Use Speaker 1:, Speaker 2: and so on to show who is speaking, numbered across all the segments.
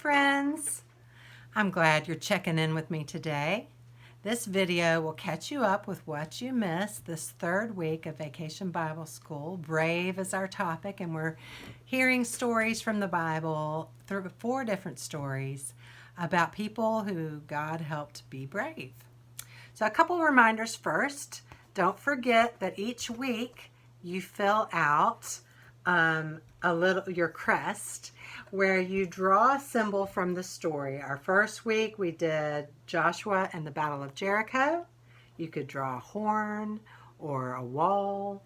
Speaker 1: friends. I'm glad you're checking in with me today. This video will catch you up with what you missed this third week of Vacation Bible School. Brave is our topic, and we're hearing stories from the Bible, 4 different stories about people who God helped be brave. So a couple of reminders first. Don't forget that each week you fill out your crest where you draw a symbol from the story. Our first week we did Joshua and the Battle of Jericho. You could draw a horn or a wall.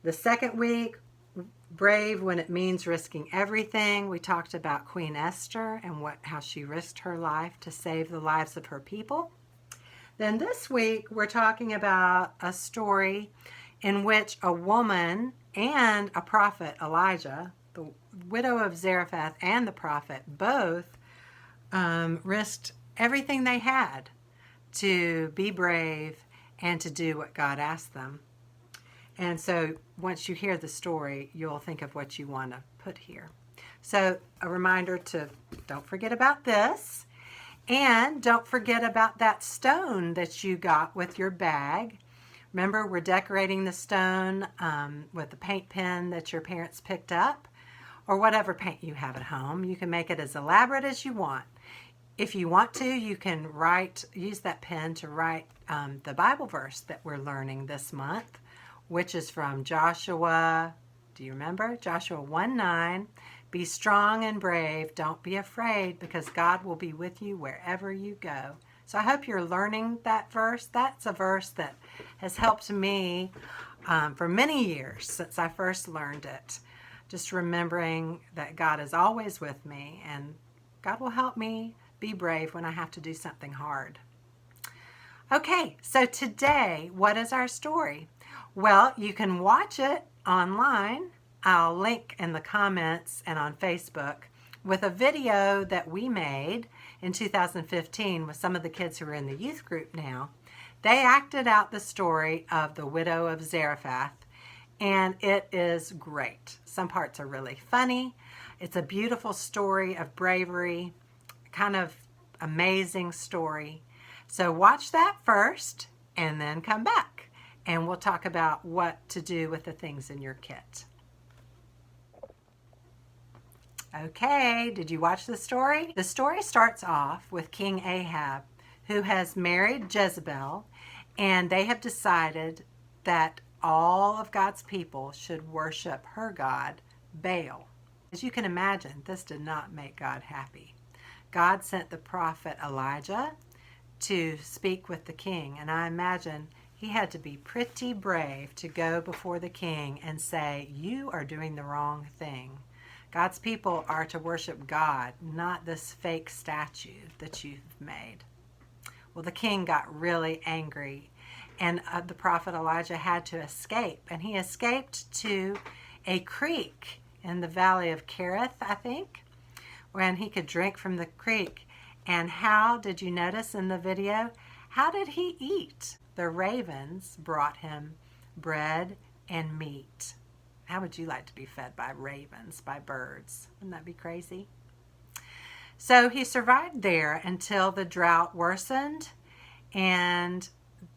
Speaker 1: The second week, brave when it means risking everything. We talked about Queen Esther and how she risked her life to save the lives of her people. Then this week we're talking about a story in which a woman and a prophet, Elijah, the widow of Zarephath and the prophet, both risked everything they had to be brave and to do what God asked them. And so once you hear the story, you'll think of what you want to put here. So a reminder to don't forget about this, and don't forget about that stone that you got with your bag. Remember, we're decorating the stone with the paint pen that your parents picked up, or whatever paint you have at home. You can make it as elaborate as you want. If you want to, you can use that pen to write the Bible verse that we're learning this month, which is from Joshua. Do you remember? Joshua 1:9. Be strong and brave. Don't be afraid, because God will be with you wherever you go. So I hope you're learning that verse. That's a verse that has helped me for many years since I first learned it. Just remembering that God is always with me, and God will help me be brave when I have to do something hard. Okay, so today, what is our story? Well, you can watch it online. I'll link in the comments and on Facebook with a video that we made in 2015 with some of the kids who are in the youth group now. They acted out the story of the widow of Zarephath, and it is great. Some parts are really funny. It's a beautiful story of bravery, kind of amazing story. So watch that first and then come back, and we'll talk about what to do with the things in your kit. Okay, did you watch the story? The story starts off with King Ahab, who has married Jezebel, and they have decided that all of God's people should worship her god, Baal. As you can imagine, this did not make God happy. God sent the prophet Elijah to speak with the king, and I imagine he had to be pretty brave to go before the king and say, "You are doing the wrong thing. God's people are to worship God, not this fake statue that you've made." Well, the king got really angry, and the prophet Elijah had to escape. And he escaped to a creek in the valley of Kerith, I think, when he could drink from the creek. And how did you notice in the video? How did he eat? The ravens brought him bread and meat. How would you like to be fed by ravens, by birds? Wouldn't that be crazy? So he survived there until the drought worsened and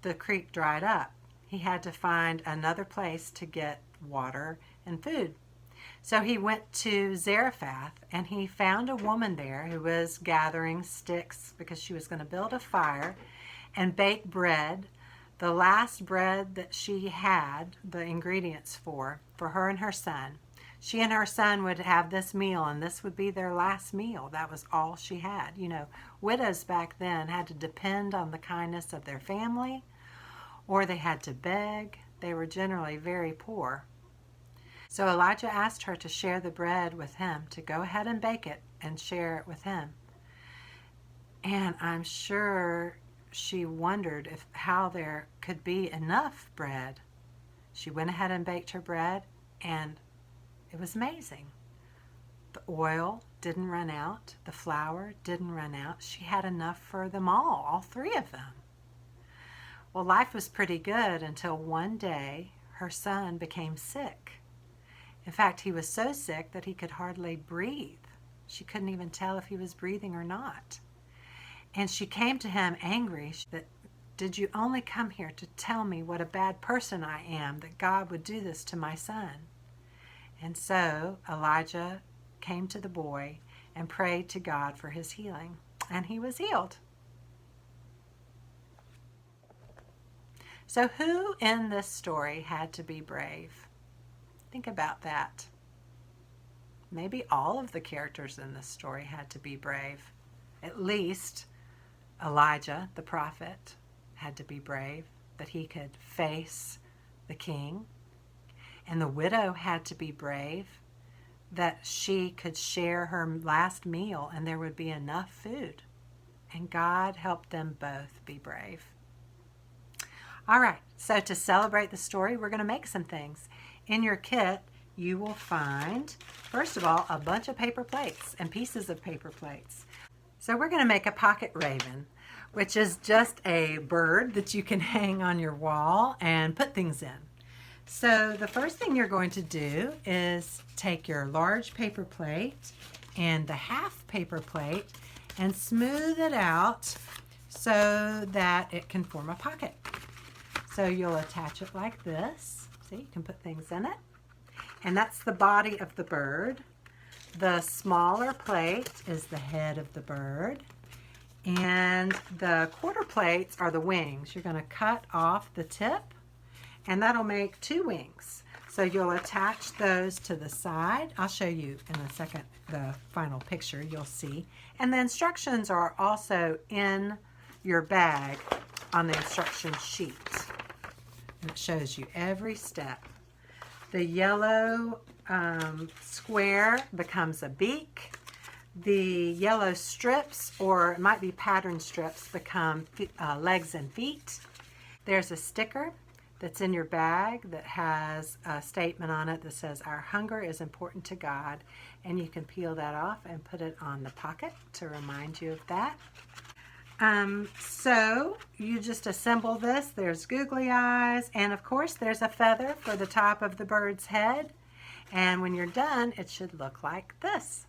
Speaker 1: the creek dried up. He had to find another place to get water and food. So he went to Zarephath, and he found a woman there who was gathering sticks because she was going to build a fire and bake bread, the last bread that she had the ingredients for her and her son. She and her son would have this meal, and this would be their last meal. That was all she had. You know, widows back then had to depend on the kindness of their family, or they had to beg. They were generally very poor. So Elijah asked her to share the bread with him, to go ahead and bake it and share it with him. And I'm sure she wondered how there could be enough bread. She went ahead and baked her bread, and it was amazing. The oil didn't run out. The flour didn't run out. She had enough for them all 3 of them. Well, life was pretty good until one day her son became sick. In fact, he was so sick that he could hardly breathe. She couldn't even tell if he was breathing or not. And she came to him angry that, did you only come here to tell me what a bad person I am, that God would do this to my son? And so Elijah came to the boy and prayed to God for his healing, and he was healed. So who in this story had to be brave? Think about that. Maybe all of the characters in this story had to be brave. At least Elijah, the prophet, had to be brave, that he could face the king. And the widow had to be brave, that she could share her last meal and there would be enough food. And God helped them both be brave. All right, so to celebrate the story, we're going to make some things. In your kit, you will find, first of all, a bunch of paper plates and pieces of paper plates. So we're going to make a pocket raven, which is just a bird that you can hang on your wall and put things in. So the first thing you're going to do is take your large paper plate and the half paper plate and smooth it out so that it can form a pocket. So you'll attach it like this. See, you can put things in it. And that's the body of the bird. The smaller plate is the head of the bird. And the quarter plates are the wings. You're going to cut off the tip, and that'll make 2 wings. So you'll attach those to the side. I'll show you in a second the final picture, you'll see. And the instructions are also in your bag on the instruction sheet. And it shows you every step. The yellow square becomes a beak. The yellow strips, or it might be pattern strips, become legs and feet. There's a sticker that's in your bag that has a statement on it that says, our hunger is important to God, and you can peel that off and put it on the pocket to remind you of that. So you just assemble this. There's googly eyes, and of course there's a feather for the top of the bird's head, and when you're done it should look like this.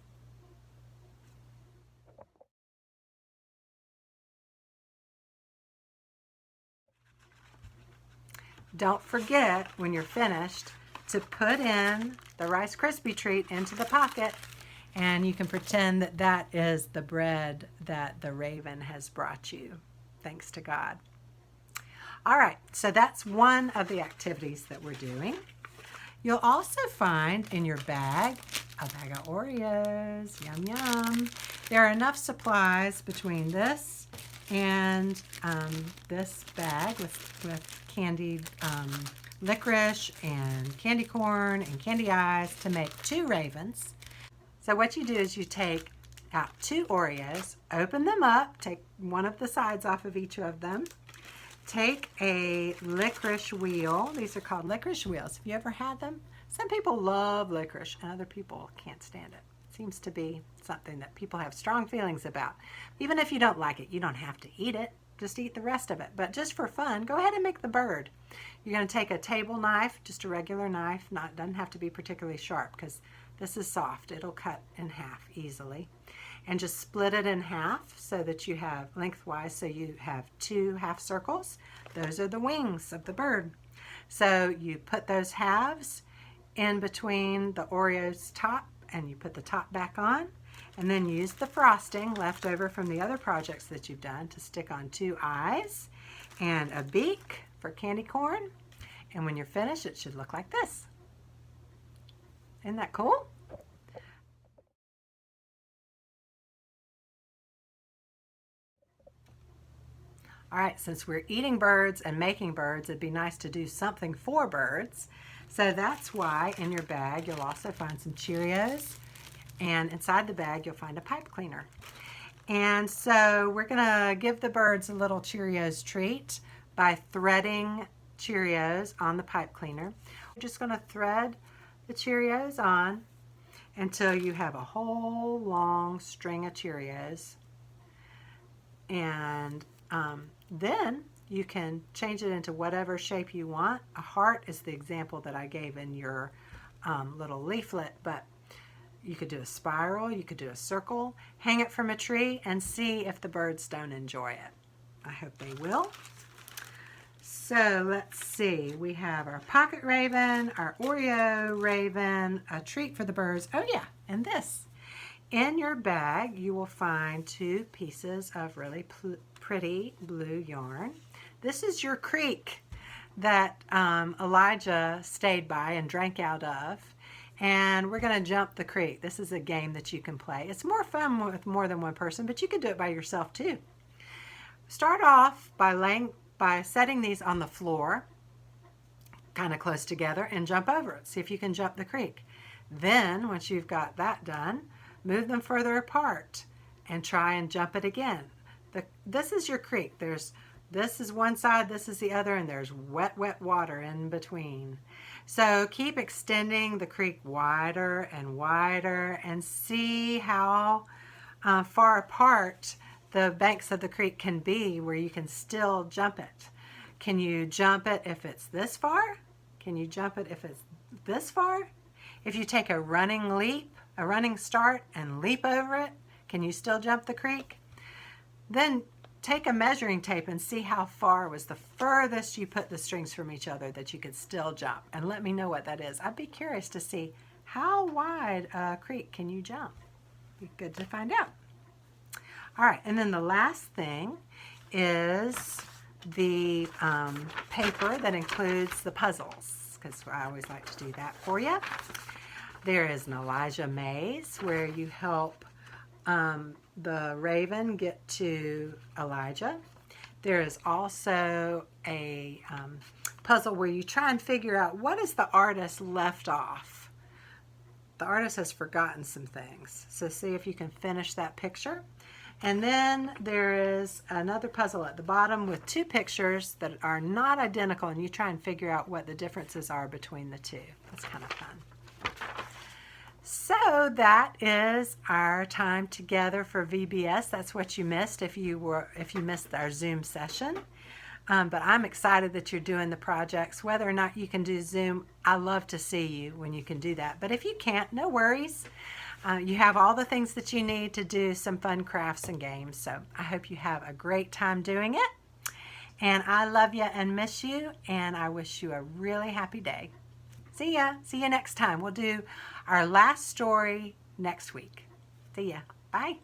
Speaker 1: Don't forget, when you're finished, to put in the Rice Krispie treat into the pocket, and you can pretend that that is the bread that the raven has brought you, thanks to God. All right, so that's one of the activities that we're doing. You'll also find in your bag a bag of Oreos. Yum, yum. There are enough supplies between this and this bag with candied licorice and candy corn and candy eyes to make 2 ravens. So what you do is you take out 2 Oreos, open them up, take one of the sides off of each of them, take a licorice wheel. These are called licorice wheels. Have you ever had them? Some people love licorice and other people can't stand it. It seems to be something that people have strong feelings about. Even if you don't like it, you don't have to eat it. Just eat the rest of it. But just for fun, go ahead and make the bird. You're going to take a table knife, just a regular knife. Doesn't have to be particularly sharp because this is soft. It'll cut in half easily. And just split it in half so that you have lengthwise, so you have 2 half circles. Those are the wings of the bird. So you put those halves in between the Oreo's top, and you put the top back on, and then use the frosting left over from the other projects that you've done to stick on 2 eyes and a beak for candy corn. And when you're finished, it should look like this. Isn't that cool? All right, since we're eating birds and making birds, it'd be nice to do something for birds. So that's why in your bag you'll also find some Cheerios, and inside the bag you'll find a pipe cleaner. And so we're gonna give the birds a little Cheerios treat by threading Cheerios on the pipe cleaner. We're just gonna thread the Cheerios on until you have a whole long string of Cheerios. And then you can change it into whatever shape you want. A heart is the example that I gave in your little leaflet, but You could do a spiral, you could do a circle, hang it from a tree, and see if the birds don't enjoy it. I hope they will. So let's see, we have our pocket raven, our Oreo raven, a treat for the birds. Oh yeah, and this. In your bag, you will find 2 pieces of really pretty blue yarn. This is your creek that Elijah stayed by and drank out of. And we're going to jump the creek. This is a game that you can play. It's more fun with more than one person, but you can do it by yourself too. Start off by setting these on the floor, kind of close together, and jump over it. See if you can jump the creek. Then, once you've got that done, move them further apart and try and jump it again. This is your creek. This is one side, this is the other, and there's wet water in between. So keep extending the creek wider and see how far apart the banks of the creek can be where you can still jump it. Can you jump it if it's this far? Can you jump it if it's this far? If you take a running leap, a running start, and leap over it, can you still jump the creek? Then take a measuring tape and see how far was the furthest you put the strings from each other that you could still jump, and let me know what that is. I'd be curious to see how wide a creek can you jump. Be good to find out. All right, and then the last thing is the paper that includes the puzzles, because I always like to do that for you. There is an Elijah maze where you help the raven get to Elijah. There is also a puzzle where you try and figure out what is the artist left off. The artist has forgotten some things, so see if you can finish that picture. And then there is another puzzle at the bottom with 2 pictures that are not identical, and you try and figure out what the differences are between the 2. That's kind of fun. So that is our time together for VBS. That's what you missed if you missed our Zoom session. But I'm excited that you're doing the projects. Whether or not you can do Zoom, I love to see you when you can do that. But if you can't, no worries. You have all the things that you need to do some fun crafts and games. So I hope you have a great time doing it. And I love you and miss you. And I wish you a really happy day. See ya. See you next time. We'll do our last story next week. See ya. Bye.